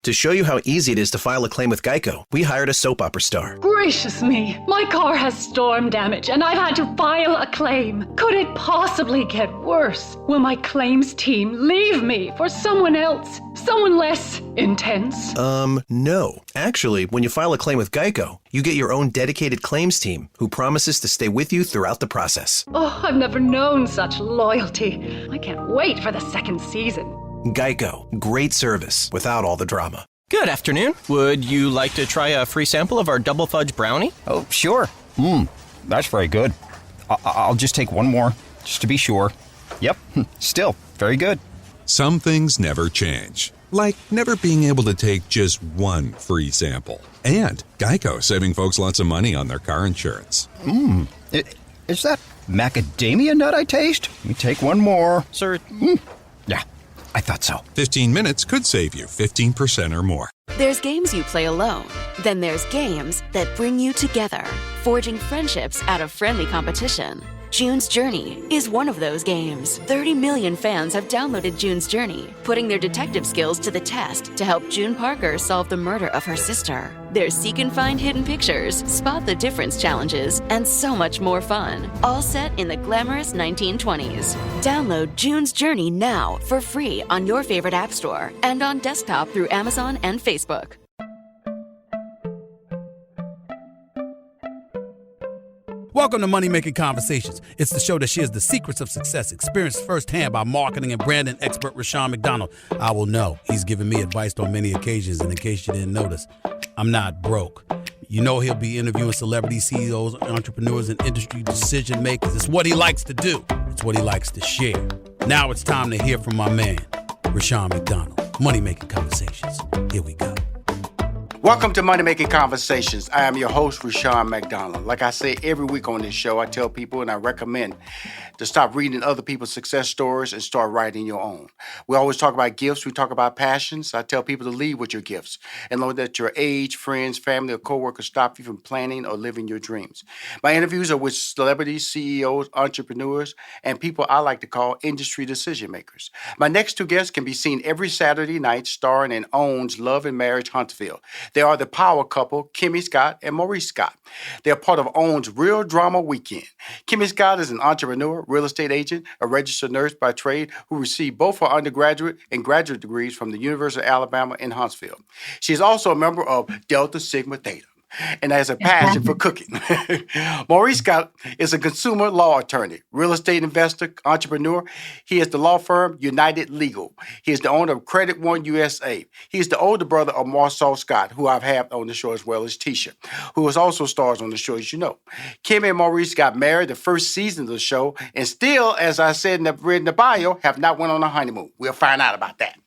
To show you how easy it is to file a claim with Geico, we hired a soap opera star. Gracious me, my car has storm damage and I've had to file a claim. Could it possibly get worse? Will my claims team leave me for someone else? Someone less intense? No. Actually, when you file a claim with Geico, you get your own dedicated claims team who promises to stay with you throughout the process. Oh, I've never known such loyalty. I can't wait for the second season. Geico. Great service without all the drama. Good afternoon. Would you like to try a free sample of our double fudge brownie? Oh, sure. That's very good. I'll just take one more, just to be sure. Yep, still very good. Some things never change, like never being able to take just one free sample. And Geico saving folks lots of money on their car insurance. Is that macadamia nut I taste? Let me take one more. Sir, Yeah, I thought so. 15 minutes could save you 15% or more. There's games you play alone. Then there's games that bring you together, forging friendships out of friendly competition. June's Journey is one of those games. 30 million fans have downloaded June's Journey, putting their detective skills to the test to help June Parker solve the murder of her sister. There's seek and find hidden pictures, spot the difference challenges, and so much more fun, all set in the glamorous 1920s. Download June's Journey now for free on your favorite app store and on desktop through Amazon and Facebook. Welcome to Money Making Conversations. It's the show that shares the secrets of success, experienced firsthand by marketing and branding expert Rushion McDonald. I will know he's given me advice on many occasions, and in case you didn't notice, I'm not broke. You know he'll be interviewing celebrity CEOs, entrepreneurs, and industry decision makers. It's what he likes to do. It's what he likes to share. Now it's time to hear from my man, Rushion McDonald. Money Making Conversations. Here we go. Welcome to Money Making Conversations. I am your host, Rushion McDonald. Like I say every week on this show, I tell people and I recommend to stop reading other people's success stories and start writing your own. We always talk about gifts. We talk about passions. I tell people to lead with your gifts and know that your age, friends, family, or coworkers stop you from planning or living your dreams. My interviews are with celebrities, CEOs, entrepreneurs, and people I like to call industry decision makers. My next two guests can be seen every Saturday night starring in OWN's Love and Marriage Huntsville. They are the power couple, Kimmy Scott and Maurice Scott. They are part of OWN's Real Drama Weekend. Kimmy Scott is an entrepreneur, real estate agent, a registered nurse by trade who received both her undergraduate and graduate degrees from the University of Alabama in Huntsville. She is also a member of Delta Sigma Theta and has a passion for cooking. Maurice Scott is a consumer law attorney, real estate investor, entrepreneur. He is the law firm United Legal. He is the owner of Credit One USA. He is the older brother of Marcel Scott, who I've had on the show as well as Tisha, who is also stars on the show, as you know. Kim and Maurice got married the first season of the show, and still, as I said in the bio, have not went on a honeymoon. We'll find out about that.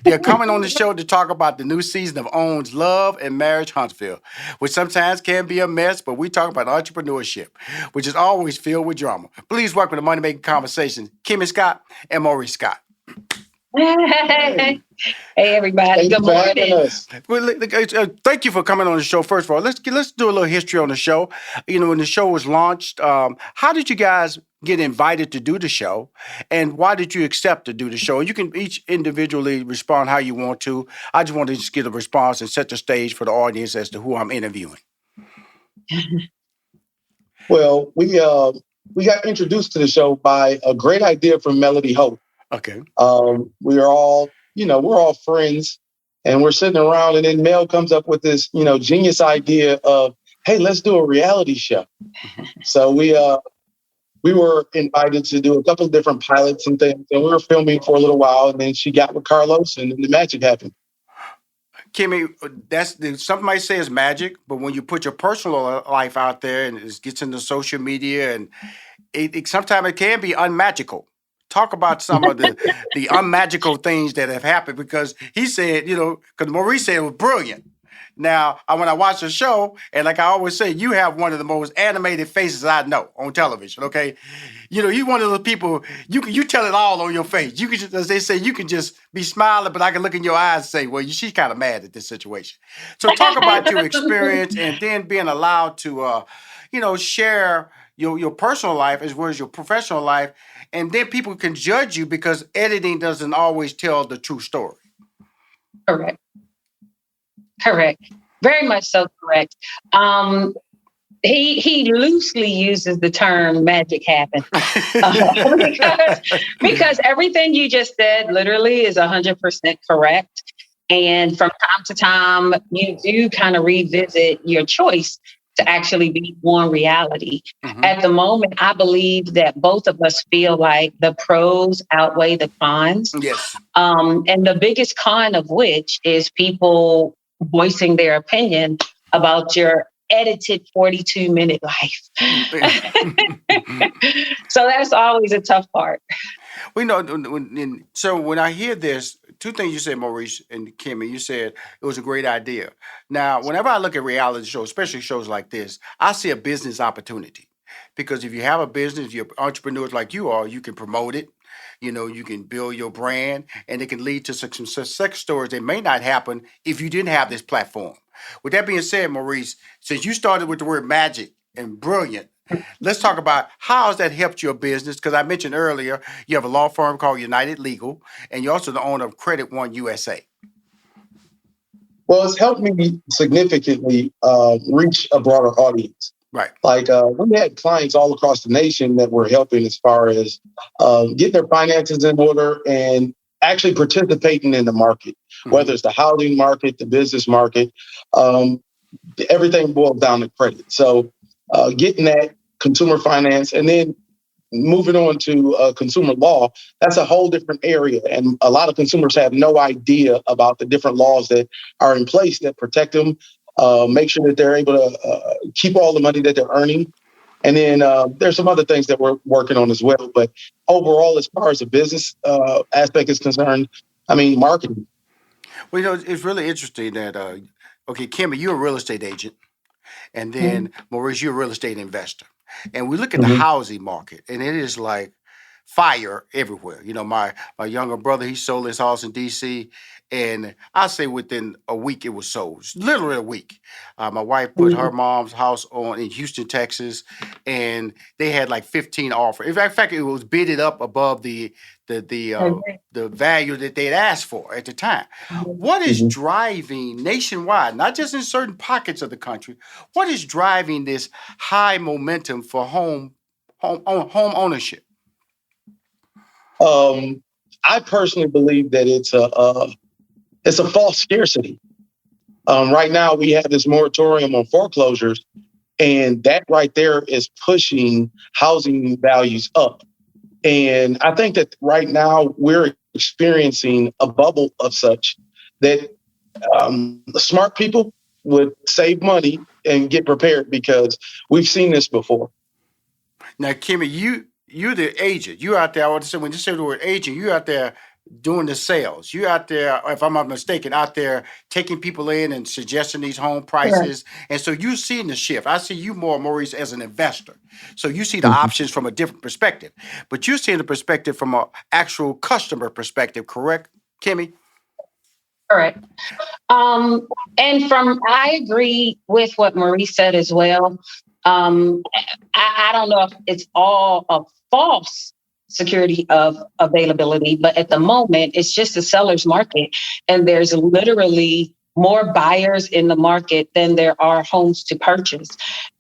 They're coming on the show to talk about the new season of OWN's Love and Marriage Huntsville, which sometimes can be a mess, but we talk about entrepreneurship, which is always filled with drama. Please welcome to Money Making Conversations, Kimmy Scott and Maurice Scott. Hey, everybody. Good morning. Well, thank you for coming on the show. First of all, let's do a little history on the show. You know, when the show was launched, how did you guys get invited to do the show, and why did you accept to do the show? You can each individually respond how you want to. I just want to just get a response and set the stage for the audience as to who I'm interviewing. Well, we got introduced to the show by a great idea from Melody Hope. Okay. We are all, we're all friends, and we're sitting around, and then Mel comes up with this, genius idea of, hey, let's do a reality show. So we were invited to do a couple of different pilots and things, and we were filming for a little while, and then she got with Carlos, and then the magic happened. Kimmy, some might say it's magic, but when you put your personal life out there and it gets into social media, and sometimes it can be unmagical. Talk about some of the unmagical things that have happened, because he said, because Maurice said it was brilliant. Now, when I watch the show, and like I always say, you have one of the most animated faces I know on television, okay? You're one of those people, you tell it all on your face. You can just, as they say, you can just be smiling, but I can look in your eyes and say, well, she's kind of mad at this situation. So talk about your experience and then being allowed to, share your personal life as well as your professional life. And then people can judge you because editing doesn't always tell the true story. Correct. Correct. Very much so correct. He loosely uses the term magic happen because everything you just said literally is 100% correct. And from time to time, you do kind of revisit your choice to actually be on reality. Mm-hmm. At the moment, I believe that both of us feel like the pros outweigh the cons. Yes. And the biggest con of which is people voicing their opinion about your edited 42-minute life. So that's always a tough part. We know. So when I hear this, two things you said, Maurice and Kimmy, you said it was a great idea. Now, whenever I look at reality shows, especially shows like this, I see a business opportunity. Because if you have a business, you're entrepreneurs like you are, you can promote it. You know, you can build your brand, and it can lead to some success stories that may not happen if you didn't have this platform. With that being said, Maurice, since you started with the word magic and brilliant, let's talk about how has that helped your business? Because I mentioned earlier, you have a law firm called United Legal, and you're also the owner of Credit One USA. Well, it's helped me significantly reach a broader audience. Right. Like we had clients all across the nation that were helping as far as getting their finances in order and actually participating in the market, whether it's the housing market, the business market, everything boils down to credit. So getting that consumer finance and then moving on to consumer law, that's a whole different area. And a lot of consumers have no idea about the different laws that are in place that protect them, make sure that they're able to keep all the money that they're earning. And then there's some other things that we're working on as well. But overall, as far as the business aspect is concerned, I mean, marketing. Well, you know, it's really interesting that, okay, Kimmy, you're a real estate agent. And then, Maurice, you're a real estate investor. And we look at the housing market, and it is like fire everywhere. You know, my younger brother, he sold his house in D.C., and I say within a week it was sold, literally a week. My wife put her mom's house on in Houston, Texas, and they had like 15 offers. In fact, it was bidded up above the value that they'd asked for at the time. What is driving nationwide, not just in certain pockets of the country, what is driving this high momentum for home ownership? I personally believe that it's a false scarcity. Right now, we have this moratorium on foreclosures, and that right there is pushing housing values up. And I think that right now we're experiencing a bubble of such that smart people would save money and get prepared because we've seen this before. Now, Kimmy, you're the agent. You out there, I want to say, when you say the word agent, you're out there doing the sales. You out there, if I'm not mistaken, out there taking people in and suggesting these home prices. Right. And so you're seeing the shift. I see you more, Maurice, as an investor. So you see the options from a different perspective. But you're seeing the perspective from an actual customer perspective, correct, Kimmy? Correct. I agree with what Maurice said as well. I don't know if it's all a false security of availability, but at the moment, it's just a seller's market. And there's literally more buyers in the market than there are homes to purchase.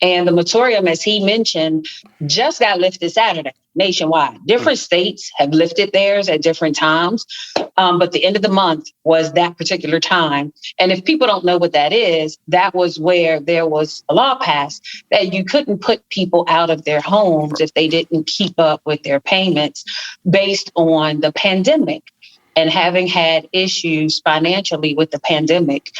And the moratorium, as he mentioned, just got lifted Saturday nationwide. Different states have lifted theirs at different times. But the end of the month was that particular time. And if people don't know what that is, that was where there was a law passed that you couldn't put people out of their homes if they didn't keep up with their payments based on the pandemic and having had issues financially with the pandemic.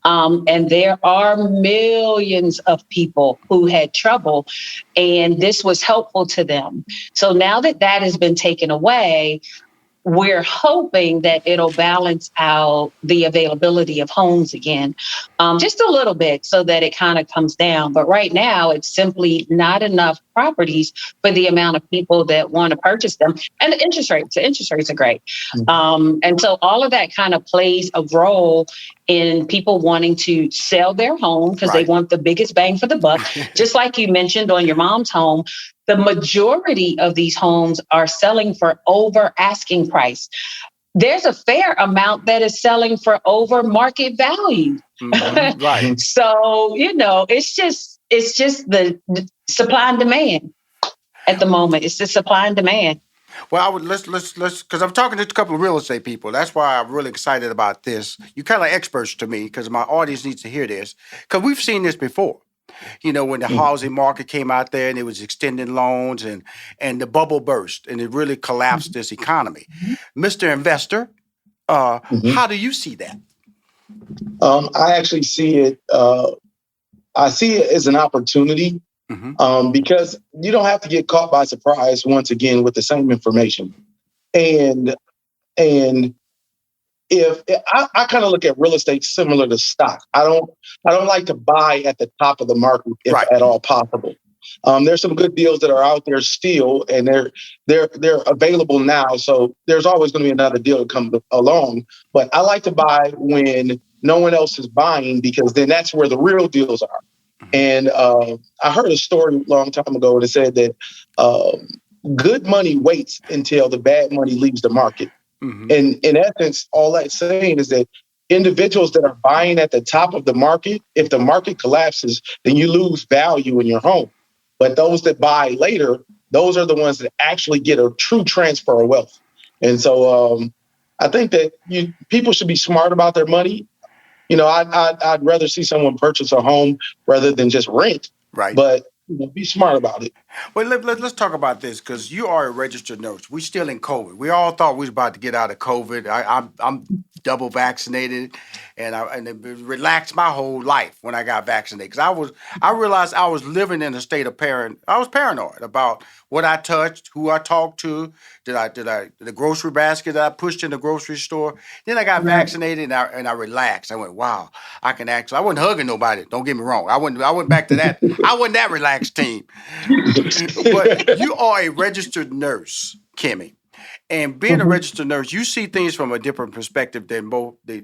And there are millions of people who had trouble, and this was helpful to them. So now that that has been taken away, we're hoping that it'll balance out the availability of homes again, just a little bit so that it kind of comes down. But right now, it's simply not enough properties for the amount of people that want to purchase them. And the interest rates are great. And so all of that kind of plays a role in people wanting to sell their home because they want the biggest bang for the buck. Just like you mentioned on your mom's home, the majority of these homes are selling for over asking price. There's a fair amount that is selling for over market value. Right. So, it's just the supply and demand at the moment. It's the supply and demand. Well, let's because I'm talking to a couple of real estate people. That's why I'm really excited about this. You kind of like experts to me because my audience needs to hear this because we've seen this before. When the housing market came out there and it was extending loans and the bubble burst and it really collapsed this economy. Mr. Investor, how do you see that? I actually see it. I see it as an opportunity because you don't have to get caught by surprise once again with the same information. And if I kind of look at real estate similar to stock, I don't like to buy at the top of the market if at all possible. There's some good deals that are out there still, and they're available now. So there's always going to be another deal to come along. But I like to buy when no one else is buying because then that's where the real deals are. And I heard a story a long time ago that said that good money waits until the bad money leaves the market. And in essence, all that's saying is that individuals that are buying at the top of the market, if the market collapses, then you lose value in your home. But those that buy later, those are the ones that actually get a true transfer of wealth. And so I think that people should be smart about their money. I'd rather see someone purchase a home rather than just rent. Right. But be smart about it. Well, let's talk about this because you are a registered nurse. We're still in COVID. We all thought we was about to get out of COVID. I'm double vaccinated, and it relaxed my whole life when I got vaccinated because I realized I was living in a state of I was paranoid about what I touched, who I talked to, the grocery basket that I pushed in the grocery store. Then I got vaccinated and I relaxed. I went, wow, I can actually. I wasn't hugging nobody. Don't get me wrong. I went back to that. I wasn't that relaxed team. But you are a registered nurse, Kimmy. And being a registered nurse, you see things from a different perspective than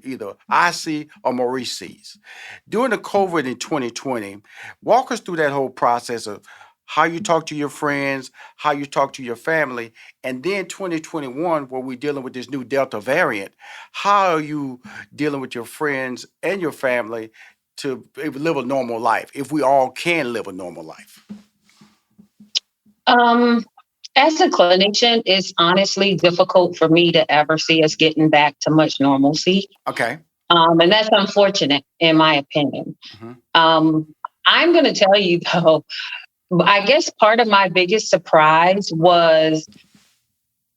either I see or Maurice sees. During the COVID in 2020, walk us through that whole process of how you talk to your friends, how you talk to your family, and then 2021, where we're dealing with this new Delta variant, how are you dealing with your friends and your family to live a normal life, if we all can live a normal life? As a clinician, it's honestly difficult for me to ever see us getting back to much normalcy. Okay. And that's unfortunate, in my opinion. I'm going to tell you, though, I guess part of my biggest surprise was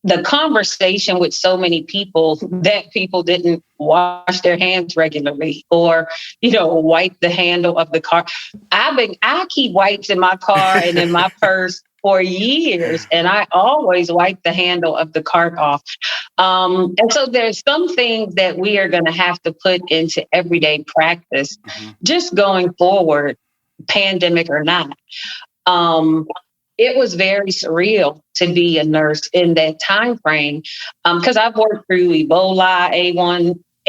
the conversation with so many people that people didn't wash their hands regularly or, wipe the handle of the car. I keep wipes in my car and in my purse for years, and I always wipe the handle of the cart off. And so there's some things that we are going to have to put into everyday practice just going forward, pandemic or not. It was very surreal to be a nurse in that time frame because I've worked through Ebola,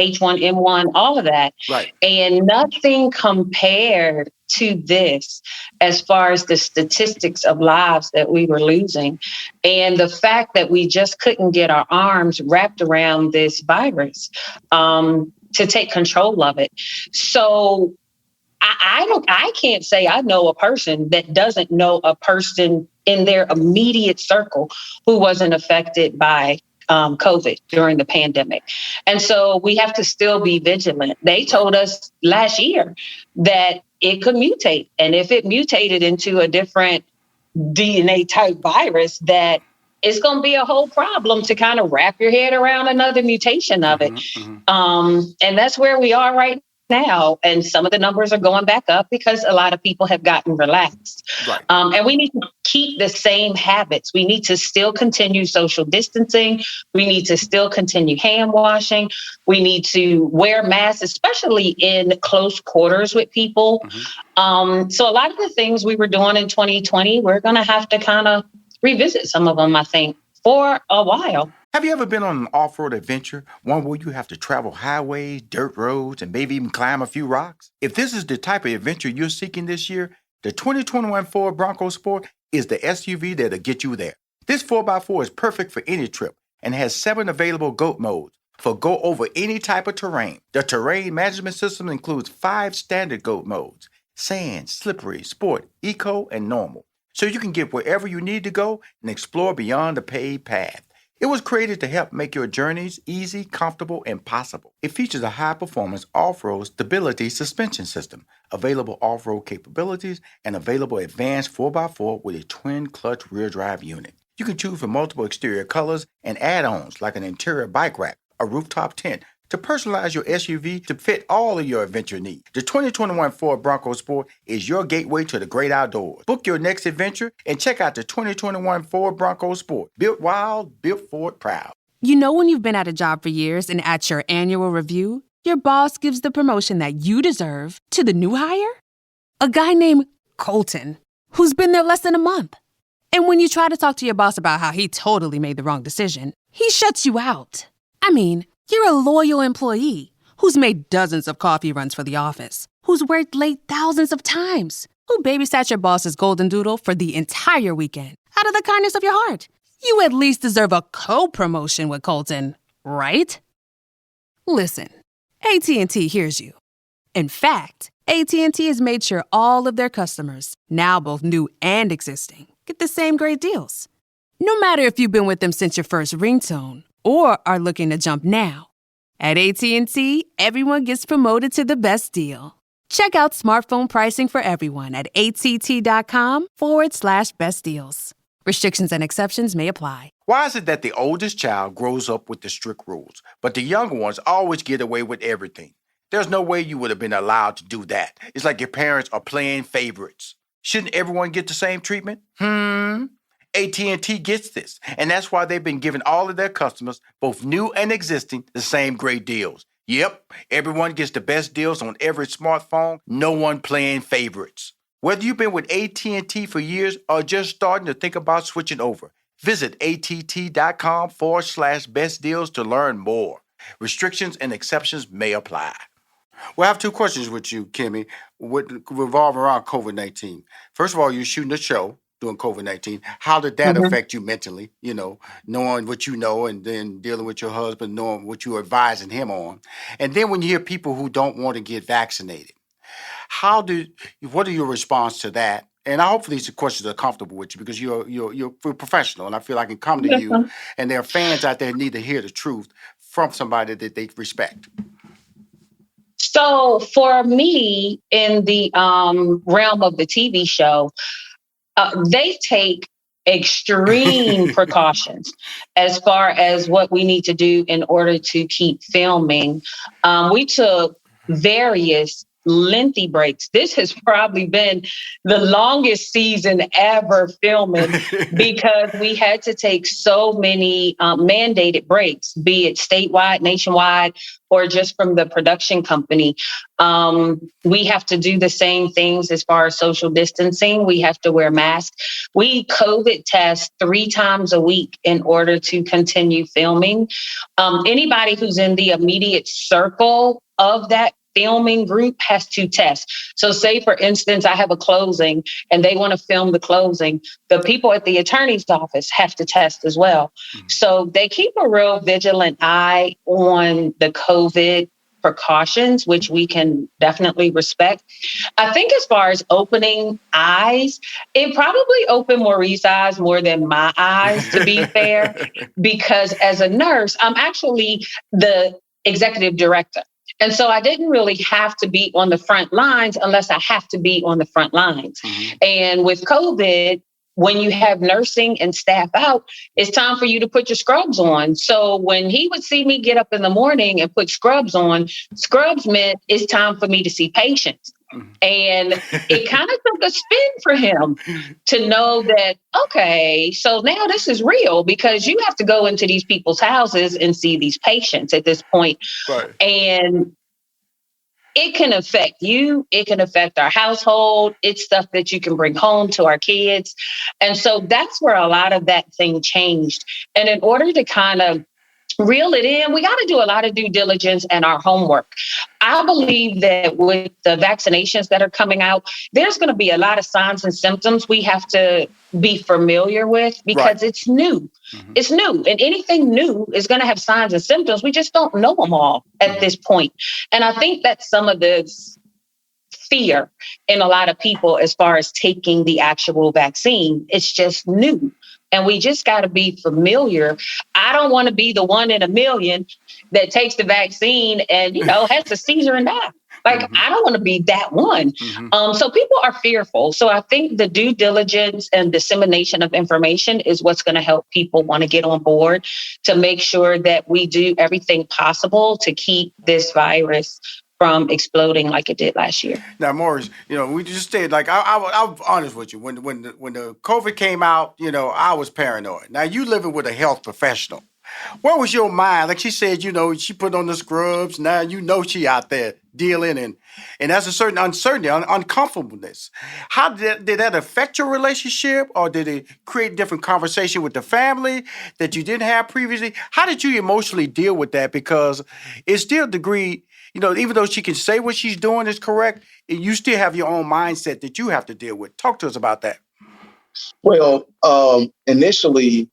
H1N1, all of that. Right. And nothing compared to this as far as the statistics of lives that we were losing and the fact that we just couldn't get our arms wrapped around this virus to take control of it. So I can't say I know a person that doesn't know a person in their immediate circle who wasn't affected by COVID during the pandemic. And so we have to still be vigilant. They told us last year that it could mutate. And if it mutated into a different DNA type virus, that it's going to be a whole problem to kind of wrap your head around another mutation of it. And that's where we are right now. And some of the numbers are going back up because a lot of people have gotten relaxed. Right. And we need to keep the same habits. We need to still continue social distancing. We need to still continue hand washing. We need to wear masks, especially in close quarters with people. So a lot of the things we were doing in 2020, we're going to have to kind of revisit some of them, I think, for a while. Have you ever been on an off-road adventure, one where you have to travel highways, dirt roads, and maybe even climb a few rocks? If this is the type of adventure you're seeking this year, the 2021 Ford Bronco Sport is the SUV that'll get you there. This 4x4 is perfect for any trip and has 7 available GOAT modes, for go over any type of terrain. The terrain management system includes 5 standard go modes: sand, slippery, sport, eco, and normal. So you can get wherever you need to go and explore beyond the paved path. It was created to help make your journeys easy, comfortable, and possible. It features a high-performance off-road stability suspension system, available off-road capabilities, and available advanced 4x4 with a twin-clutch rear-drive unit. You can choose from multiple exterior colors and add-ons like an interior bike rack, a rooftop tent, to personalize your SUV to fit all of your adventure needs. The 2021 Ford Bronco Sport is your gateway to the great outdoors. Book your next adventure and check out the 2021 Ford Bronco Sport. Built wild, built Ford proud. You know when you've been at a job for years and at your annual review, your boss gives the promotion that you deserve to the new hire? A guy named Colton, who's been there less than a month. And when you try to talk to your boss about how he totally made the wrong decision, he shuts you out. I mean, you're a loyal employee who's made dozens of coffee runs for the office, who's worked late thousands of times, who babysat your boss's golden doodle for the entire weekend out of the kindness of your heart. You at least deserve a co-promotion with Colton, right? Listen, AT&T hears you. In fact, AT&T has made sure all of their customers, now both new and existing, get the same great deals. No matter if you've been with them since your first ringtone or are looking to jump now. At AT&T, everyone gets promoted to the best deal. Check out smartphone pricing for everyone at att.com/best deals. Restrictions and exceptions may apply. Why is it that the oldest child grows up with the strict rules, but the younger ones always get away with everything? There's no way you would have been allowed to do that. It's like your parents are playing favorites. Shouldn't everyone get the same treatment? AT&T gets this, and that's why they've been giving all of their customers, both new and existing, the same great deals. Yep, everyone gets the best deals on every smartphone, no one playing favorites. Whether you've been with AT&T for years or just starting to think about switching over, visit att.com/best deals to learn more. Restrictions and exceptions may apply. Well, I have 2 questions with you, Kimmy, revolving around COVID-19. First of all, you're shooting a show during COVID-19. How did that affect you mentally? You know, knowing what you know and then dealing with your husband, knowing what you're advising him on. And then when you hear people who don't want to get vaccinated, what are your response to that? And hopefully these questions are comfortable with you because you're a professional, and I feel I can come to you, and there are fans out there who need to hear the truth from somebody that they respect. So for me, in the realm of the TV show, they take extreme precautions as far as what we need to do in order to keep filming. We took various lengthy breaks. This has probably been the longest season ever filming because we had to take so many mandated breaks, be it statewide, nationwide, or just from the production company. We have to do the same things as far as social distancing. We have to wear masks. We COVID test 3 times a week in order to continue filming. Anybody who's in the immediate circle of that filming group has to test. So say, for instance, I have a closing and they want to film the closing. The people at the attorney's office have to test as well. So they keep a real vigilant eye on the COVID precautions, which we can definitely respect. I think as far as opening eyes, it probably opened Maurice's eyes more than my eyes, to be fair, because as a nurse, I'm actually the executive director. And so I didn't really have to be on the front lines unless I have to be on the front lines. And with COVID, when you have nursing and staff out, it's time for you to put your scrubs on. So when he would see me get up in the morning and put scrubs on, scrubs meant it's time for me to see patients. And it kind of took a spin for him to know that, okay, so now this is real because you have to go into these people's houses and see these patients at this point. Right. And it can affect you. It can affect our household. It's stuff that you can bring home to our kids. And so that's where a lot of that thing changed. And in order to kind of reel it in. We got to do a lot of due diligence and our homework. I believe that with the vaccinations that are coming out, there's going to be a lot of signs and symptoms we have to be familiar with because it's new. Mm-hmm. It's new. And anything new is going to have signs and symptoms. We just don't know them all at this point. And I think that some of this fear in a lot of people as far as taking the actual vaccine, it's just new. And we just got to be familiar. I don't want to be the one in a million that takes the vaccine and, has a seizure and die. Like, I don't want to be that one. So people are fearful. So I think the due diligence and dissemination of information is what's going to help people want to get on board to make sure that we do everything possible to keep this virus from exploding like it did last year. Now, Maurice, we just said, like, I'm honest with you. When the COVID came out, I was paranoid. Now, you living with a health professional. What was your mind? Like she said, she put on the scrubs. Now, she out there dealing. And that's a certain uncertainty, uncomfortableness. How did that affect your relationship? Or did it create different conversation with the family that you didn't have previously? How did you emotionally deal with that? Because it's still a degree, even though she can say what she's doing is correct, you still have your own mindset that you have to deal with. Talk to us about that. Well, initially,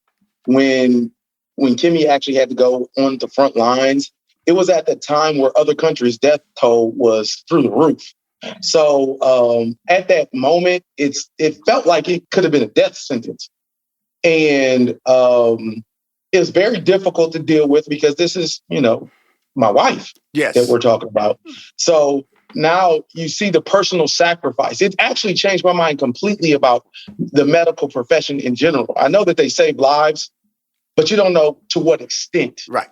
when Kimmy actually had to go on the front lines, it was at the time where other countries' death toll was through the roof. So at that moment, it felt like it could have been a death sentence. And it was very difficult to deal with because this is, my wife that we're talking about. So now you see the personal sacrifice. It actually changed my mind completely about the medical profession in general. I know that they save lives, but you don't know to what extent. Right.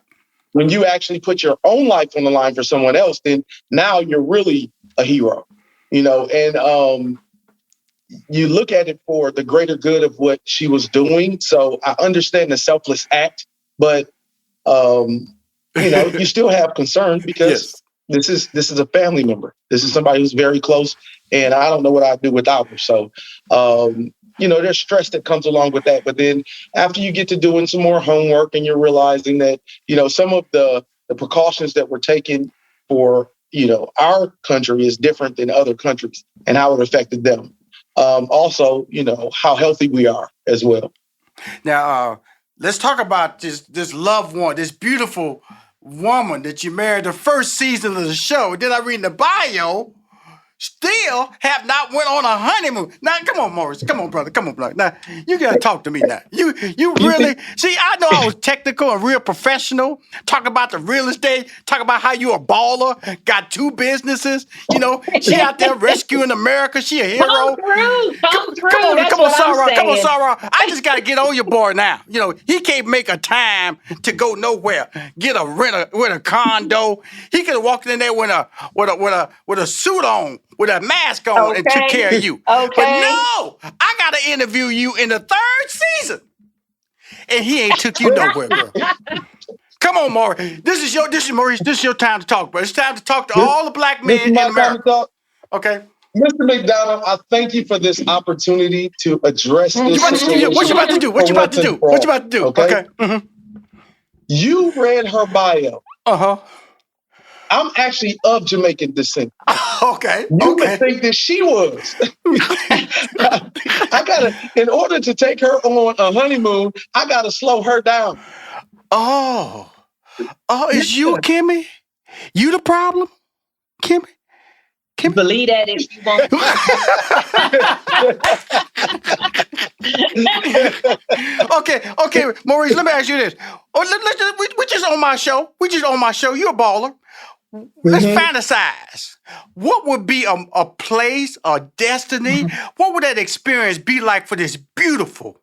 When you actually put your own life on the line for someone else, then now you're really a hero, and you look at it for the greater good of what she was doing. So I understand the selfless act, but you still have concern because this is a family member. This is somebody who's very close, and I don't know what I'd do without her. So, there's stress that comes along with that. But then after you get to doing some more homework and you're realizing that, some of the precautions that were taken for, our country is different than other countries and how it affected them. Also, how healthy we are as well. Now, let's talk about this loved one, this beautiful woman that you married the first season of the show. Then I read in the bio, still have not went on a honeymoon. Now, come on, Maurice. Come on, brother. Come on, brother. Now, you got to talk to me now. You really... See, I know I was technical and real professional. Talk about the real estate. Talk about how you a baller. Got 2 businesses. She out there rescuing America. She a hero. Come through. Come on, Sarah. I just got to get on your board now. He can't make a time to go nowhere. Get a rent with a condo. He could have walked in there with a suit on, with a mask on, and took care of you. But no, I got to interview you in the 3rd season. And he ain't took you nowhere, bro. Come on, Maurice. This is Maurice. This is your time to talk, bro. It's time to talk to all the black men in America. Okay. Mr. McDonald, I thank you for this opportunity to address this situation. What you about to do? What you about to do? Okay. Mm-hmm. You read her bio. Uh-huh. I'm actually of Jamaican descent. Okay. You would think that she was. In order to take her on a honeymoon, I gotta slow her down. Oh, is you, Kimmy? You the problem, Kimmy? Believe that if you want. Okay, Maurice, let me ask you this. We just on my show. You're a baller. Let's fantasize. What would be a place, a destiny? What would that experience be like for this beautiful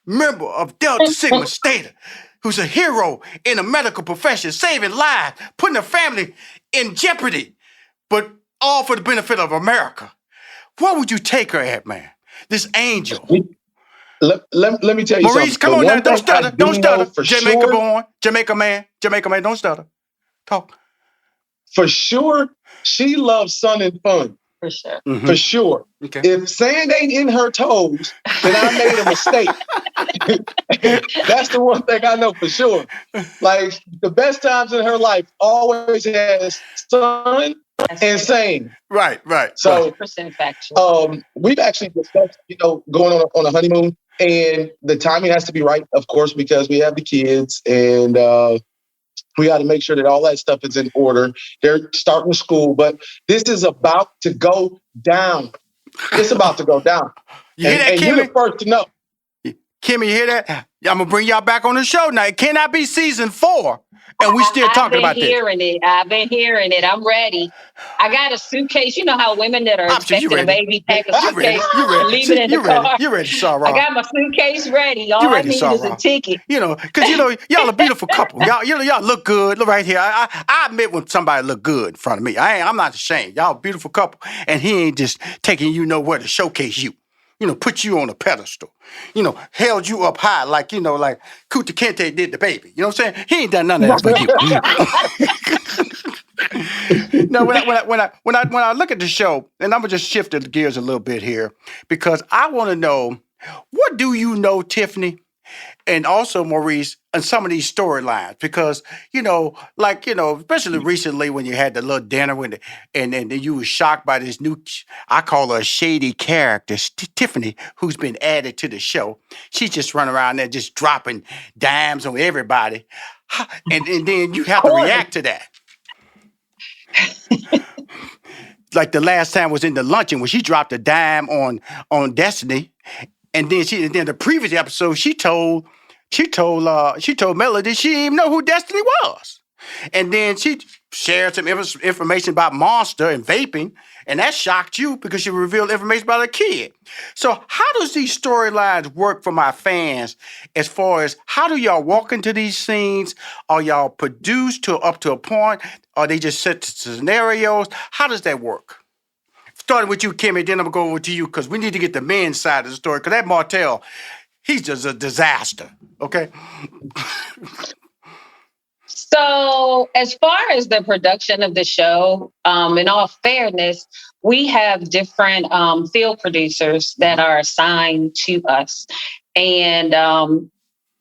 member of Delta Sigma Theta, who's a hero in the medical profession, saving lives, putting a family in jeopardy, but all for the benefit of America? What would you take her at, man? This angel. Let me tell you Maurice, something. come on now. Don't stutter. Don't stutter. Jamaica born. Jamaica man. Don't stutter. Talk. For sure, she loves sun and fun. For sure. Mm-hmm. For sure. Okay. If sand ain't in her toes, then I made a mistake. That's the one thing I know for sure. Like the best times in her life always has sun and sane. Right. So 100% factual. we've actually discussed, going on a honeymoon, and the timing has to be right, of course, because we have the kids and we got to make sure that all that stuff is in order. They're starting school, but this is about to go down. It's about to go down. You hear that, and you're the first to know. Kimmy, you hear that? I'm going to bring y'all back on the show now. It cannot be season 4, and we still talking about this. I've been hearing it. I'm ready. I got a suitcase. You know how women that are expecting a baby pack a suitcase and leave it in the car. You ready, Sarah? I got my suitcase ready. All I need is a ticket. Because y'all a beautiful couple. Y'all look good. Look right here. I admit when somebody look good in front of me. I'm not ashamed. Y'all a beautiful couple, and he ain't just taking where to showcase you. Put you on a pedestal. Held you up high like Kuta Kente did the baby. You know what I'm saying? He ain't done none of that for you. Now, when I look at the show, and I'm gonna just shift the gears a little bit here, because I want to know, what do you know, Tiffany, and also Maurice, and some of these storylines? Because especially recently when you had the little dinner and then you were shocked by this new, I call her a shady character, Tiffany, who's been added to the show. She's just running around there just dropping dimes on everybody, and then you have to react to that. Like the last time was in the luncheon when she dropped a dime on Destiny, and then the previous episode she told Melody she didn't even know who Destiny was, and then she shared some information about Monster and vaping, and that shocked you because she revealed information about a kid. So how does these storylines work for my fans? As far as how do y'all walk into these scenes? Are y'all produced up to a point? Are they just set scenarios? How does that work? Starting with you, Kimmy, then I'm going to go over to you because we need to get the men's side of the story, because that Martell, he's just a disaster, okay? So as far as the production of the show, in all fairness, we have different field producers that are assigned to us. And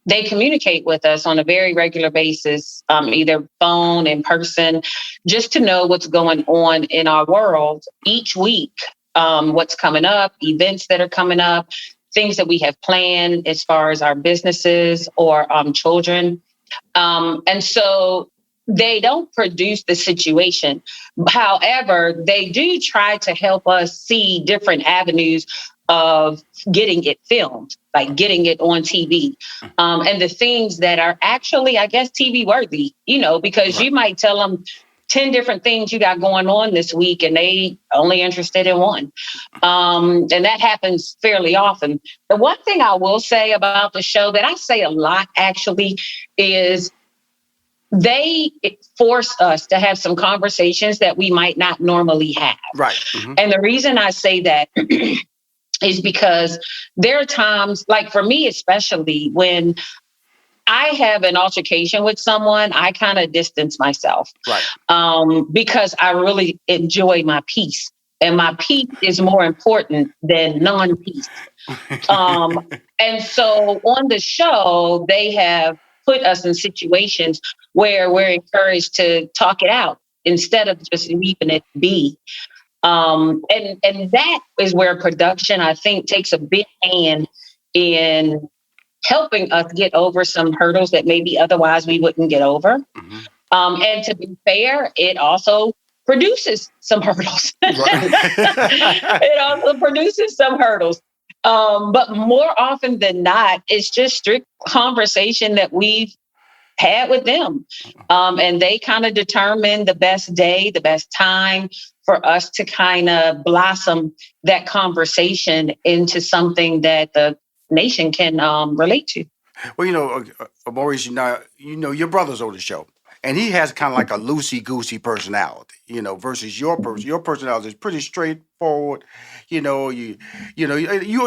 they communicate with us on a very regular basis, either phone, in person, just to know what's going on in our world each week, what's coming up, events that are coming up, things that we have planned as far as our businesses or children. And so they don't produce the situation. However, they do try to help us see different avenues of getting it filmed, like getting it on TV, and the things that are actually, I guess, TV worthy, because you might tell them 10 different things you got going on this week and they only interested in one. And that happens fairly often. The one thing I will say about the show that I say a lot actually is they force us to have some conversations that we might not normally have. Right. Mm-hmm. And the reason I say that is because there are times, like for me especially, when I have an altercation with someone, I kind of distance myself. Right. Because I really enjoy my peace. And my peace is more important than non-peace. And so on the show, they have put us in situations where we're encouraged to talk it out instead of just leaving it be. And that is where production, I think, takes a big hand in helping us get over some hurdles that maybe otherwise we wouldn't get over. Mm-hmm. And to be fair, it also produces some hurdles. It also produces some hurdles. But more often than not, it's just strict conversation that we've had with them. And they kind of determine the best day, the best time for us to kind of blossom that conversation into something that the nation can relate to. Well, Maurice, your brother's on the show, and he has kind of like a loosey-goosey personality, versus your personality is pretty straightforward. You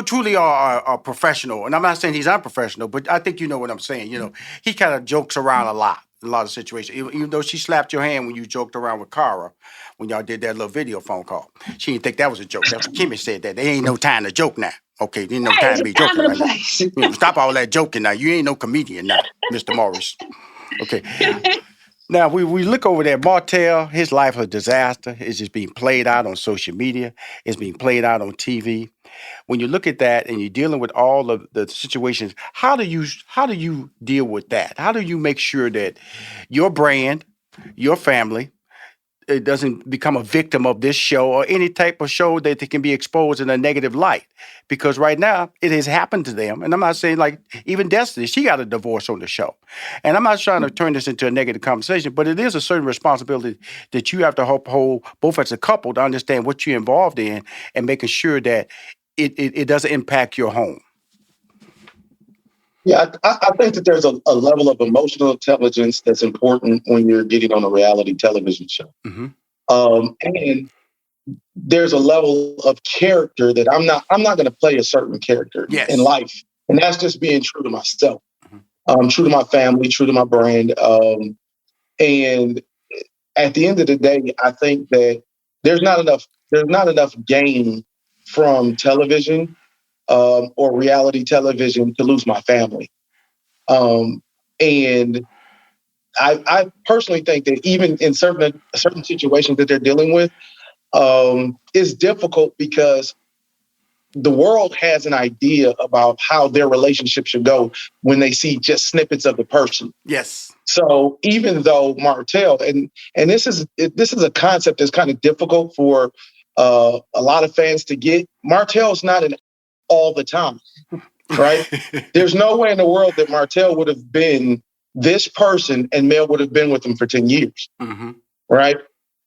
truly are a professional, and I'm not saying he's unprofessional, but I think you know what I'm saying. He kind of jokes around a lot of situations. Even though she slapped your hand when you joked around with Cara, when y'all did that little video phone call, she didn't think that was a joke. That's what Kimmy said, that there ain't no time to joke now. Okay, there's no Right, time it's to be a time joking and a right now. place. You know, stop all that joking now. You ain't no comedian now, Mr. Morris. Okay. Now, we look over there. Martell, his life a disaster. It's just being played out on social media. It's being played out on TV. When you look at that and you're dealing with all of the situations, how do you deal with that? How do you make sure that your brand, your family, it doesn't become a victim of this show or any type of show that they can be exposed in a negative light? Because right now it has happened to them. And I'm not saying like even Destiny, she got a divorce on the show. And I'm not trying to turn this into a negative conversation, but it is a certain responsibility that you have to hold both as a couple to understand what you're involved in and making sure that it doesn't impact your home. Yeah, I think that there's a level of emotional intelligence that's important when you're getting on a reality television show. Mm-hmm. And there's a level of character that I'm not going to play a certain character in life. And that's just being true to myself, true to my family, true to my brand. And at the end of the day, I think that there's not enough gain from television or reality television to lose my family. And I personally think that even in certain situations that they're dealing with, is difficult because the world has an idea about how their relationship should go when they see just snippets of the person. Yes. So even though Martell, and this is a concept that's kind of difficult for a lot of fans to get. Martell's not an all the time, right? There's no way in the world that Martell would have been this person and Mel would have been with him for 10 years, right?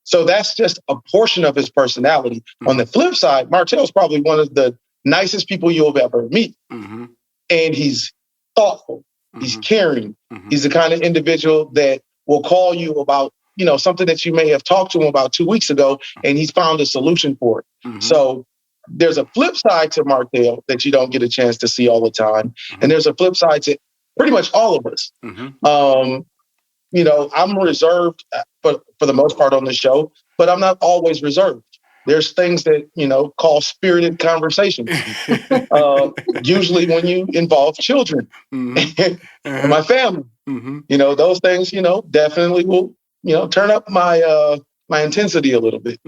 So that's just a portion of his personality. On the flip side, Martell's probably one of the nicest people you'll ever meet. And he's thoughtful, he's caring. He's the kind of individual that will call you about, something that you may have talked to him about 2 weeks ago, and he's found a solution for it. So there's a flip side to Martell that you don't get a chance to see all the time. And there's a flip side to pretty much all of us. I'm reserved for the most part on the show, but I'm not always reserved. There's things that, call spirited conversations. Usually when you involve children and my family, those things, definitely will, turn up my intensity a little bit.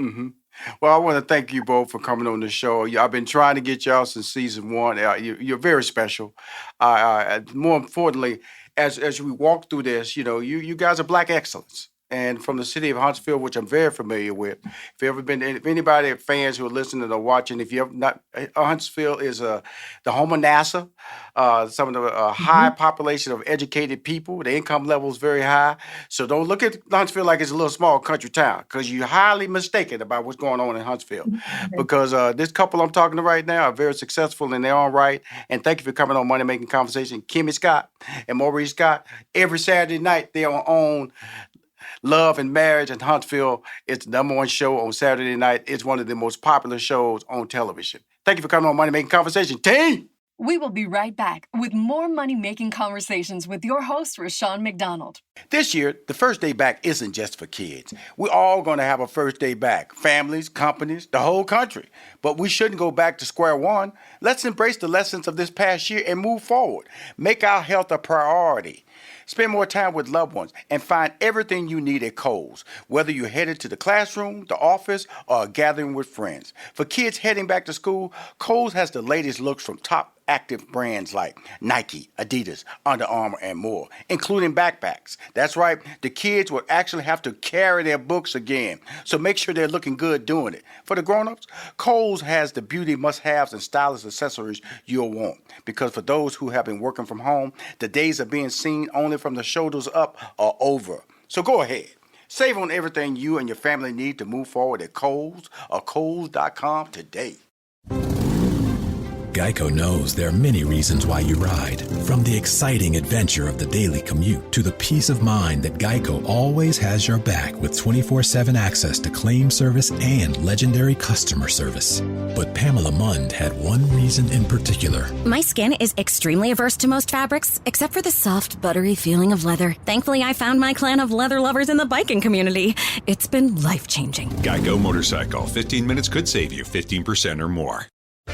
Well, I want to thank you both for coming on the show. I've been trying to get y'all since season 1. You're very special. More importantly, as we walk through this, you guys are Black excellence. And from the city of Huntsville, which I'm very familiar with. If anybody, fans who are listening or watching, if you have not, Huntsville is the home of NASA. Some of the high population of educated people. The income level is very high. So don't look at Huntsville like it's a little small country town, because you're highly mistaken about what's going on in Huntsville. Because this couple I'm talking to right now are very successful in their own right. And thank you for coming on Money Making Conversation. Kimmy Scott and Maurice Scott. Every Saturday night, they're on Love and Marriage in Huntsville. It's the #1 show on Saturday night. It's one of the most popular shows on television. Thank you for coming on Money Making Conversation, team. We will be right back with more Money Making Conversations with your host, Rashawn McDonald. This year, the first day back isn't just for kids. We're all going to have a first day back. Families, companies, the whole country. But we shouldn't go back to square one. Let's embrace the lessons of this past year and move forward. Make our health a priority. Spend more time with loved ones and find everything you need at Kohl's, whether you're headed to the classroom, the office, or a gathering with friends. For kids heading back to school, Kohl's has the latest looks from top active brands like Nike, Adidas, Under Armour, and more, including backpacks. That's right, the kids will actually have to carry their books again, so make sure they're looking good doing it. For the grown-ups, Kohl's has the beauty must-haves and stylish accessories you'll want, because for those who have been working from home, the days of being seen only from the shoulders up are over. So go ahead. Save on everything you and your family need to move forward at Kohl's or Kohl's.com today. Geico knows there are many reasons why you ride. From the exciting adventure of the daily commute to the peace of mind that Geico always has your back with 24/7 access to claim service and legendary customer service. But Pamela Mund had one reason in particular. My skin is extremely averse to most fabrics, except for the soft, buttery feeling of leather. Thankfully, I found my clan of leather lovers in the biking community. It's been life-changing. Geico Motorcycle. 15 minutes could save you 15% or more.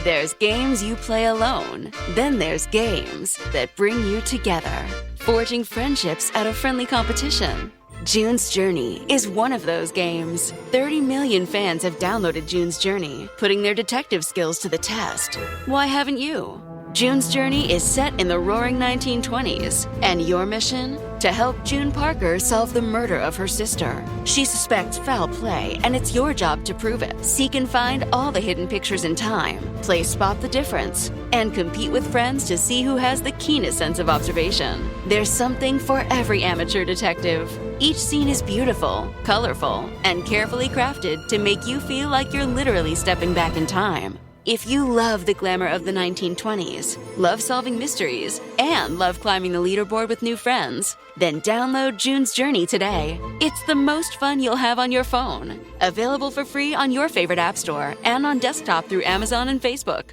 There's games you play alone. Then there's games that bring you together, forging friendships out of friendly competition. June's Journey is one of those games. 30 million fans have downloaded June's Journey, putting their detective skills to the test. Why haven't you? June's Journey is set in the roaring 1920s, and your mission? To help June Parker solve the murder of her sister. She suspects foul play, and it's your job to prove it. Seek and find all the hidden pictures in time, play Spot the Difference, and compete with friends to see who has the keenest sense of observation. There's something for every amateur detective. Each scene is beautiful, colorful, and carefully crafted to make you feel like you're literally stepping back in time. If you love the glamour of the 1920s, love solving mysteries, and love climbing the leaderboard with new friends, then download June's Journey today. It's the most fun you'll have on your phone. Available for free on your favorite app store and on desktop through Amazon and Facebook.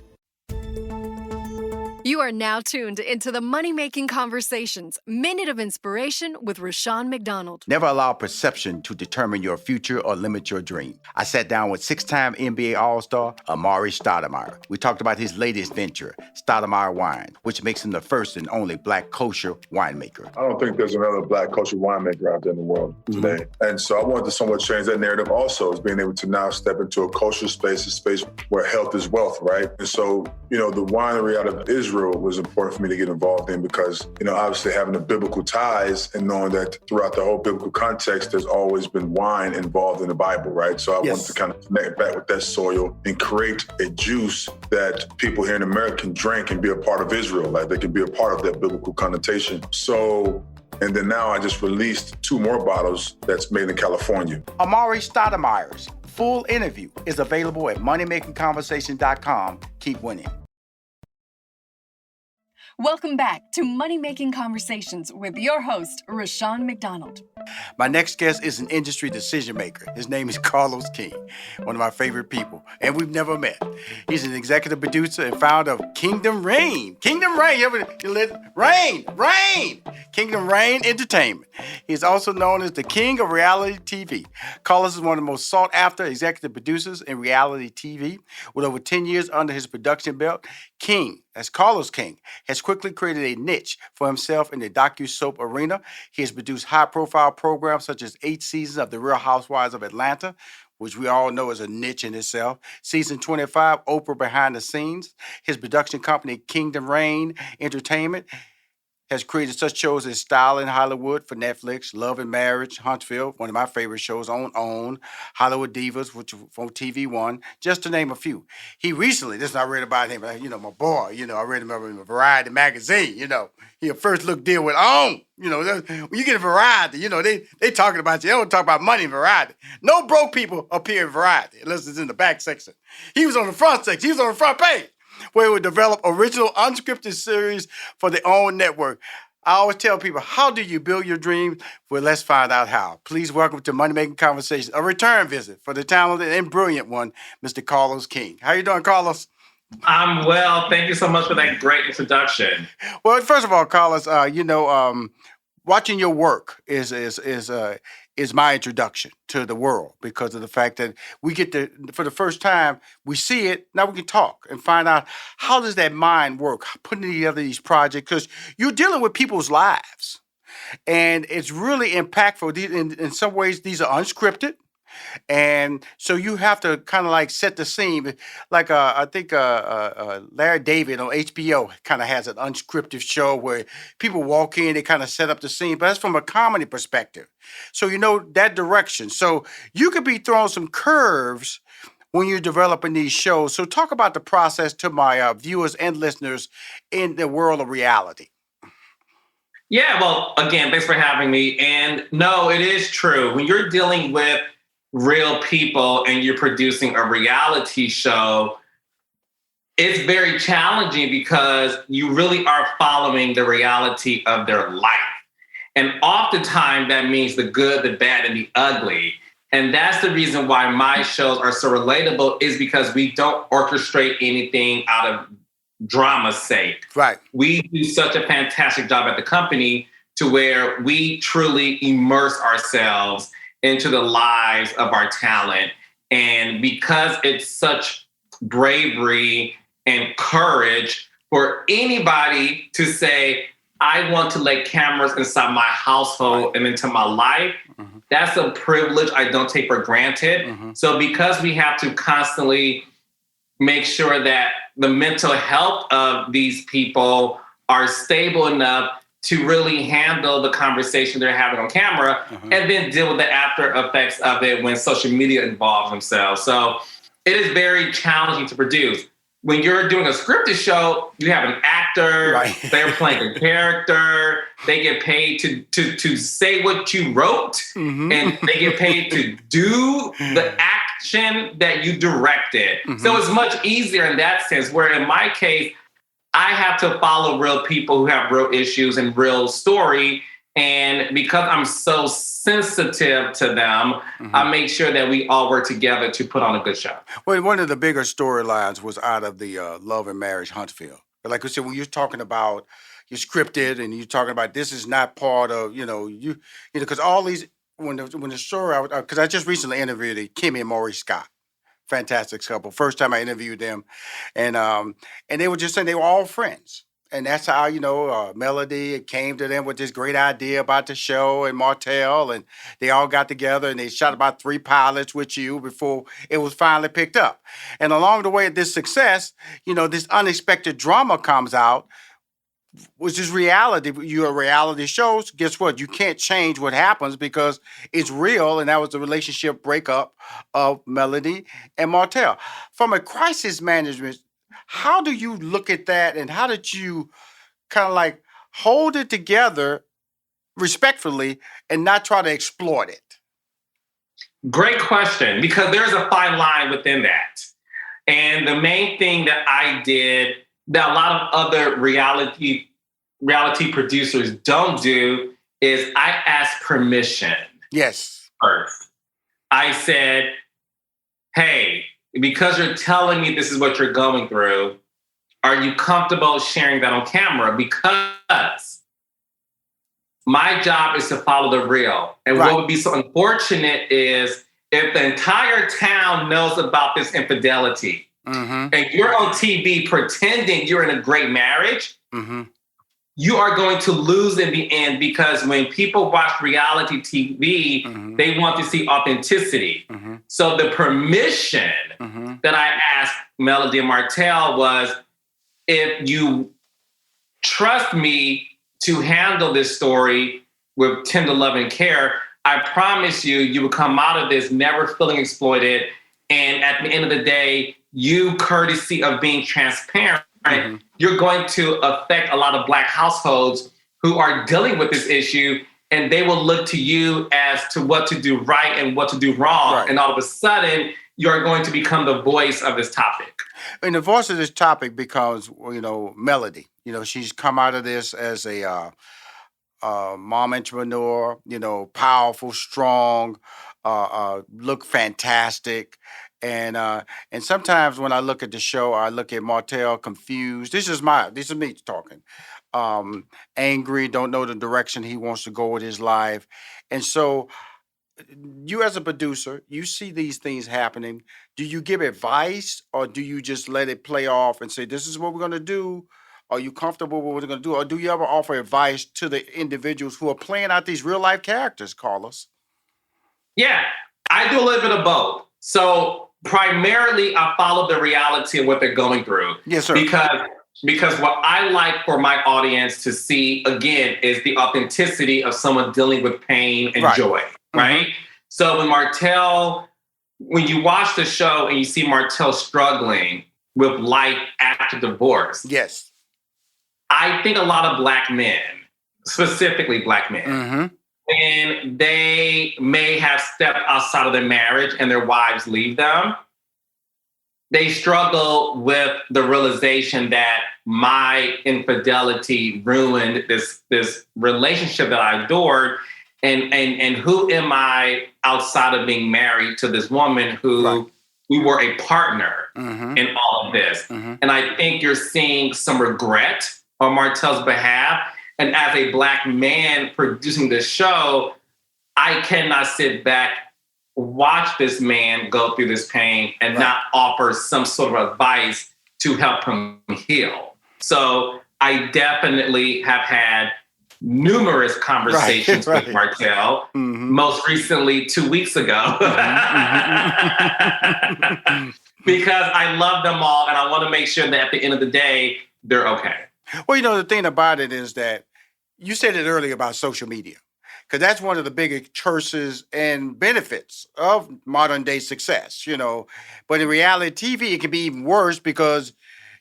You are now tuned into the Money Making Conversations Minute of Inspiration with Rushion McDonald. Never allow perception to determine your future or limit your dream. I sat down with six-time NBA All-Star Amari Stoudemire. We talked about his latest venture, Stoudemire Wine, which makes him the first and only black kosher winemaker. I don't think there's another black kosher winemaker out there in the world today. And so I wanted to somewhat change that narrative also, is being able to now step into a kosher space, a space where health is wealth, right? And so, the winery out of Israel was important for me to get involved in because, obviously having the biblical ties and knowing that throughout the whole biblical context, there's always been wine involved in the Bible, right? So I wanted to kind of connect back with that soil and create a juice that people here in America can drink and be a part of Israel, like they can be a part of that biblical connotation. So, and then now I just released 2 more bottles that's made in California. Amari Stoudemire's full interview is available at moneymakingconversation.com. Keep winning. Welcome back to Money Making Conversations with your host, Rushion McDonald. My next guest is an industry decision maker. His name is Carlos King, one of my favorite people, and we've never met. He's an executive producer and founder of Kingdom Reign. Kingdom Reign, Reign! Kingdom Reign Entertainment. He's also known as the king of reality TV. Carlos is one of the most sought after executive producers in reality TV. With over 10 years under his production belt, Carlos King, has quickly created a niche for himself in the docu-soap arena. He has produced high-profile programs such as 8 seasons of The Real Housewives of Atlanta, which we all know is a niche in itself. Season 25, Oprah Behind the Scenes. His production company, Kingdom Reign Entertainment, has created such shows as Style in Hollywood for Netflix, Love and Marriage, Huntsville, one of my favorite shows on OWN, Hollywood Divas, which from TV One, just to name a few. He recently, I read about him, my boy, I read him in a Variety magazine, he a first look deal with OWN. When you get a Variety, they talking about you. They don't talk about money in Variety. No broke people appear in Variety unless it's in the back section. He was on the front section. He was on the front page, where it would develop original unscripted series for their own network. I always tell people, how do you build your dreams? Well, let's find out how. Please welcome to Money Making Conversations, a return visit for the talented and brilliant one, Mr. Carlos King. How you doing, Carlos? I'm well. Thank you so much for that great introduction. Well, first of all, Carlos, watching your work is my introduction to the world because of the fact that we get to, for the first time, we see it, now we can talk and find out how does that mind work, putting together these projects, because you're dealing with people's lives. And it's really impactful. In some ways, these are unscripted. And so you have to kind of like set the scene. Like I think Larry David on HBO kind of has an unscripted show where people walk in, they kind of set up the scene, but that's from a comedy perspective. So that direction. So you could be throwing some curves when you're developing these shows. So talk about the process to my viewers and listeners in the world of reality. Yeah, well, again, thanks for having me. And no, it is true. When you're dealing with real people and you're producing a reality show, it's very challenging because you really are following the reality of their life. And oftentimes that means the good, the bad, and the ugly. And that's the reason why my shows are so relatable, is because we don't orchestrate anything out of drama's sake. Right. We do such a fantastic job at the company to where we truly immerse ourselves into the lives of our talent. And because it's such bravery and courage for anybody to say, I want to lay cameras inside my household and into my life. That's a privilege I don't take for granted. So because we have to constantly make sure that the mental health of these people are stable enough to really handle the conversation they're having on camera and then deal with the after effects of it when social media involves themselves. So it is very challenging to produce. When you're doing a scripted show, you have an actor, they're playing a character, they get paid to say what you wrote, and they get paid to do the action that you directed. So it's much easier in that sense, where in my case, I have to follow real people who have real issues and real story. And because I'm so sensitive to them, I make sure that we all work together to put on a good show. Well, one of the bigger storylines was out of the Love and Marriage Huntsville. Like I said, when you're talking about you're scripted and you're talking about this is not part of, because all these, when the story, because I just recently interviewed Kimmy and Maurice Scott. Fantastic couple. First time I interviewed them. And they were just saying they were all friends. And that's how, Melody came to them with this great idea about the show and Martell. And they all got together and they shot about 3 pilots with you before it was finally picked up. And along the way of this success, this unexpected drama comes out, which is reality. You're reality shows. Guess what? You can't change what happens because it's real. And that was the relationship breakup of Melody and Martell. From a crisis management, how do you look at that, and how did you kind of like hold it together respectfully and not try to exploit it? Great question, because there's a fine line within that. And the main thing that I did that a lot of other reality producers don't do is I asked permission. Yes. First. I said, hey, because you're telling me this is what you're going through, are you comfortable sharing that on camera? Because my job is to follow the real. And what would be so unfortunate is if the entire town knows about this infidelity and you're on TV pretending you're in a great marriage, you are going to lose in the end, because when people watch reality TV, they want to see authenticity. So the permission that I asked Melody and Martell was, if you trust me to handle this story with tender love and care, I promise you will come out of this never feeling exploited. And at the end of the day, you, courtesy of being transparent, you're going to affect a lot of Black households who are dealing with this issue, and they will look to you as to what to do right and what to do wrong. And all of a sudden, you're going to become the voice of this topic. And the voice of this topic becomes, Melody. She's come out of this as a mom entrepreneur, powerful, strong, look fantastic. And sometimes when I look at the show, I look at Martell confused. This is me talking. Angry, don't know the direction he wants to go with his life. And so you as a producer, you see these things happening. Do you give advice, or do you just let it play off and say, this is what we're going to do? Are you comfortable with what we're going to do? Or do you ever offer advice to the individuals who are playing out these real life characters, Carlos? Yeah, I do a little bit of both. So primarily, I follow the reality of what they're going through. Yes, sir. Because what I like for my audience to see, again, is the authenticity of someone dealing with pain and joy, right? So when you watch the show and you see Martell struggling with life after divorce, yes, I think a lot of Black men, specifically Black men, and they may have stepped outside of their marriage and their wives leave them, they struggle with the realization that my infidelity ruined this relationship that I adored. And who am I outside of being married to this woman who we were a partner in all of this? And I think you're seeing some regret on Martell's behalf. And as a Black man producing this show, I cannot sit back, watch this man go through this pain and not offer some sort of advice to help him heal. So I definitely have had numerous conversations with Martell, most recently 2 weeks ago, because I love them all and I want to make sure that at the end of the day, they're okay. Well, you know, the thing about it is that you said it earlier about social media, because that's one of the biggest curses and benefits of modern day success, you know. But in reality TV, it can be even worse because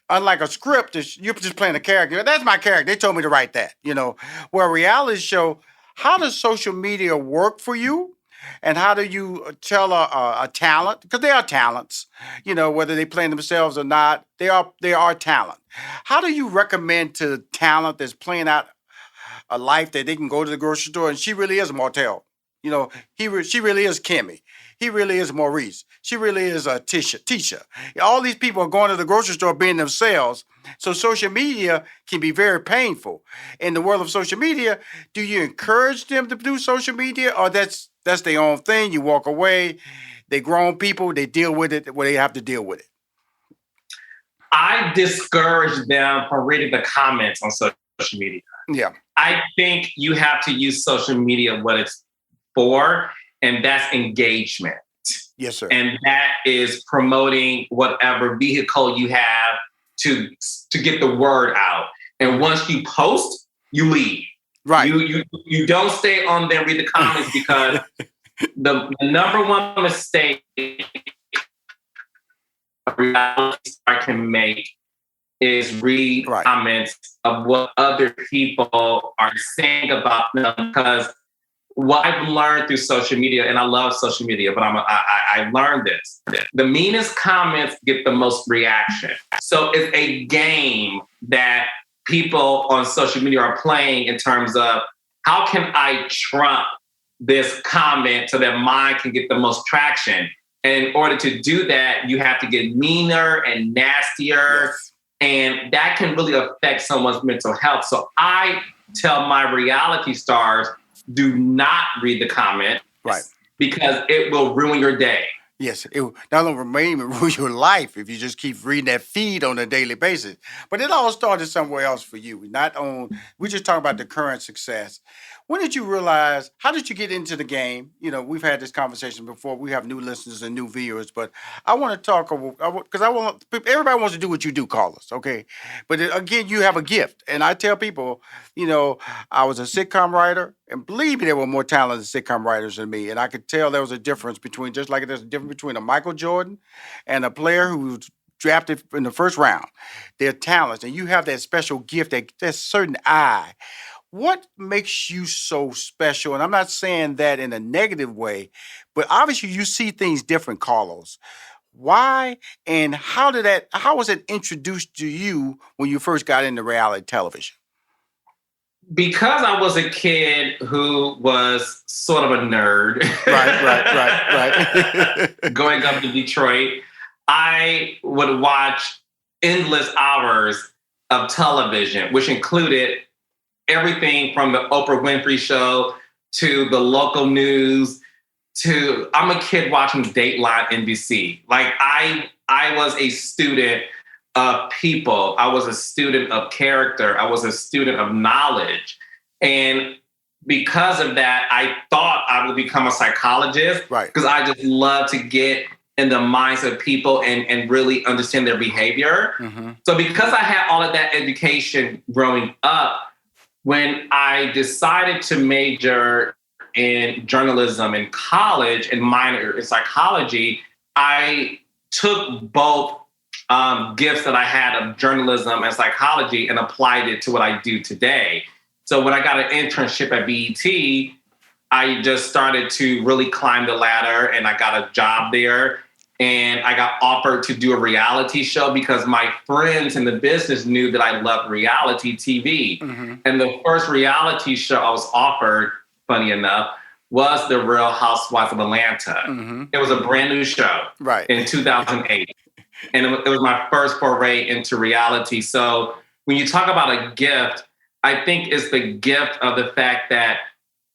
unlike a script, you're just playing a character. That's my character. They told me to write that, you know. Where a reality show, how does social media work for you? And how do you tell a talent? Because they are talents, you know, whether they play themselves or not, they are talent. How do you recommend to talent that's playing out a life that they can go to the grocery store and she really is Martell? You know, she really is Kimmy. He really is Maurice. She really is Tisha. All these people are going to the grocery store being themselves. So social media can be very painful. In the world of social media, do you encourage them to do social media, or that's their own thing? You walk away. They grown people. They deal with it where they have to deal with it. I discourage them from reading the comments on social media. Yeah. I think you have to use social media what it's for, and that's engagement. Yes, sir. And that is promoting whatever vehicle you have to get the word out. And once you post, you leave. Right. You don't stay on there, read the comments, because the number one mistake a reality star can make is read comments of what other people are saying about them. Because what I've learned through social media, and I love social media, but I learned this. The meanest comments get the most reaction. So it's a game that people on social media are playing in terms of how can I trump this comment so that mine can get the most traction. And in order to do that, you have to get meaner and nastier. Yes. And that can really affect someone's mental health. So I tell my reality stars, do not read the comment, right? Because it will ruin your day. Yes, it will not only ruin your life if you just keep reading that feed on a daily basis. But it all started somewhere else for you. We're just talking about the current success. When did you realize, how did you get into the game? You know, we've had this conversation before. We have new listeners and new viewers, but I want to talk, because everybody wants to do what you do, Carlos, okay? But again, you have a gift. And I tell people, you know, I was a sitcom writer, and believe me, there were more talented sitcom writers than me. And I could tell there was a difference between, just like there's a difference between a Michael Jordan and a player who was drafted in the first round. They're talents, and you have that special gift, that certain eye. What makes you so special? And I'm not saying that in a negative way, but obviously you see things different, Carlos. Why and how was it introduced to you when you first got into reality television? Because I was a kid who was sort of a nerd. Right. Going up to Detroit, I would watch endless hours of television, which included everything from the Oprah Winfrey Show to the local news to, I'm a kid watching Dateline NBC. Like I was a student of people. I was a student of character. I was a student of knowledge. And because of that, I thought I would become a psychologist. Right. Because I just love to get in the minds of people and really understand their behavior. Mm-hmm. So because I had all of that education growing up, when I decided to major in journalism in college and minor in psychology, I took both gifts that I had of journalism and psychology and applied it to what I do today. So when I got an internship at BET, I just started to really climb the ladder, and I got a job there. And I got offered to do a reality show because my friends in the business knew that I loved reality TV. Mm-hmm. And the first reality show I was offered, funny enough, was The Real Housewives of Atlanta. Mm-hmm. It was a brand new show in 2008. And it was my first foray into reality. So when you talk about a gift, I think it's the gift of the fact that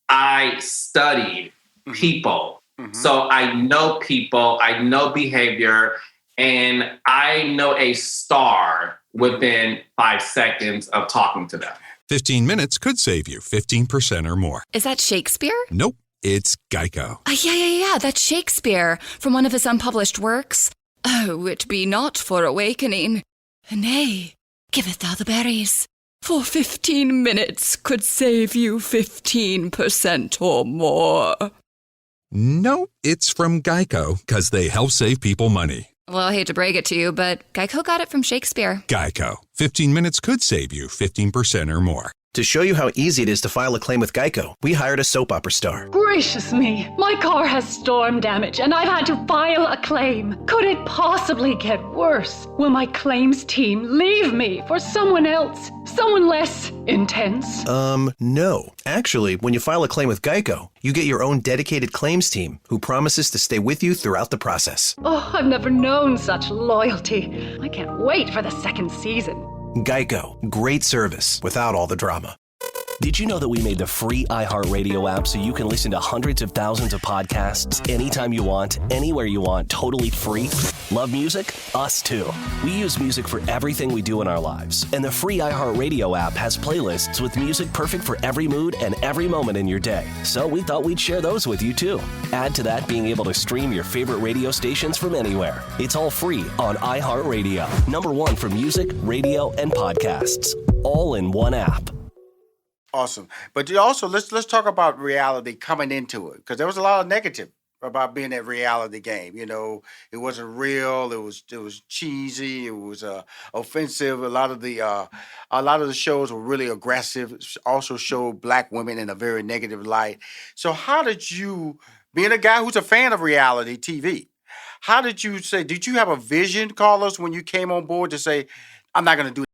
I studied people. Mm-hmm. So I know people, I know behavior, and I know a star within 5 seconds of talking to them. 15 minutes could save you 15% or more. Is that Shakespeare? Nope, it's Geico. Yeah, that's Shakespeare from one of his unpublished works. Oh, it be not for awakening. Nay, giveth thou the berries. For 15 minutes could save you 15% or more. Nope, it's from Geico, because they help save people money. Well, I hate to break it to you, but Geico got it from Shakespeare. Geico. 15 minutes could save you 15% or more. To show you how easy it is to file a claim with Geico, we hired a soap opera star. Gracious me, my car has storm damage and I've had to file a claim. Could it possibly get worse? Will my claims team leave me for someone else? Someone less intense? No. Actually, when you file a claim with Geico, you get your own dedicated claims team who promises to stay with you throughout the process. Oh, I've never known such loyalty. I can't wait for the second season. Geico. Great service without all the drama. Did you know that we made the free iHeartRadio app so you can listen to hundreds of thousands of podcasts anytime you want, anywhere you want, totally free? Love music? Us too. We use music for everything we do in our lives. And the free iHeartRadio app has playlists with music perfect for every mood and every moment in your day. So we thought we'd share those with you too. Add to that being able to stream your favorite radio stations from anywhere. It's all free on iHeartRadio. #1 for music, radio, and podcasts. All in one app. Awesome. But also, let's talk about reality coming into it, because there was a lot of negative about being that reality game. You know, it wasn't real. It was cheesy. It was offensive. A lot of the shows were really aggressive. Also showed black women in a very negative light. So how did you, being a guy who's a fan of reality TV, how did you say? Did you have a vision, Carlos, when you came on board to say, I'm not going to do